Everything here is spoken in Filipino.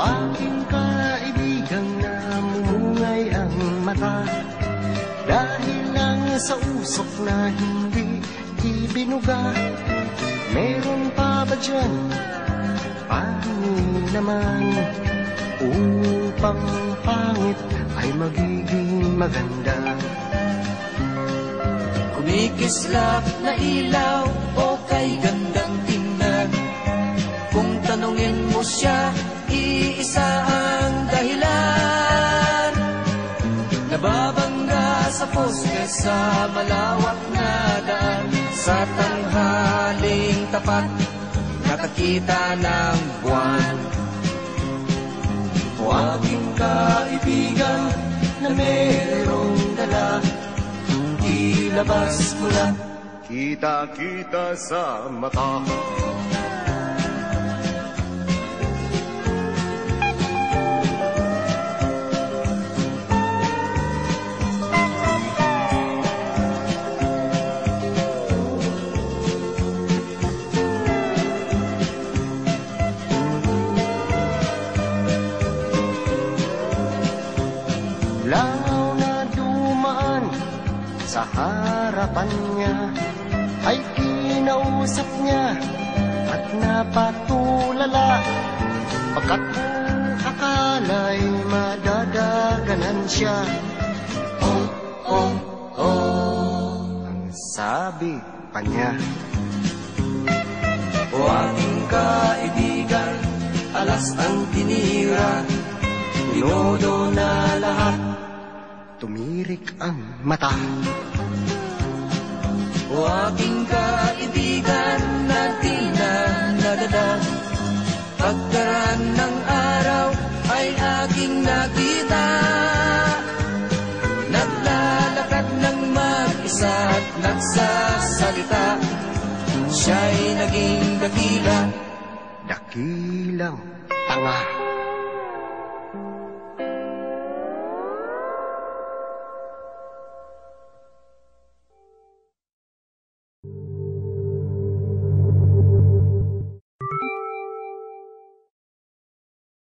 aking kaibigang namumungay ang mata dahil lang sa usok na hindi ibinuga. Meron pa ba dyan? Paano naman upang pangit ay magiging maganda? Kumikislap na ilaw o kay gandang tingnan. Kung tanungin mo siya, iisa ang dahilan. Nababangga sa poste sa malawak na daan, sa tanghaling tapat nakakita ng buwan. O aking kaibigan na merong dala, ilabas mo lang, kita-kita sa mata. Langaw na dumaan sa harapan niya ay kinausap niya at napatulala, pagkat akala'y madadaganan siya. Oh, oh, oh, ang sabi pa niya. O aking kaibigan, alas ang tinira, tinodo na lahat, tumirik ang mata. o aking kaibigan na di na nadada. Pagkaraan ng araw ay aking nakita, naglalakad ng mag-isa at nagsasalita. Siya'y naging dakila, Dakilang tanga.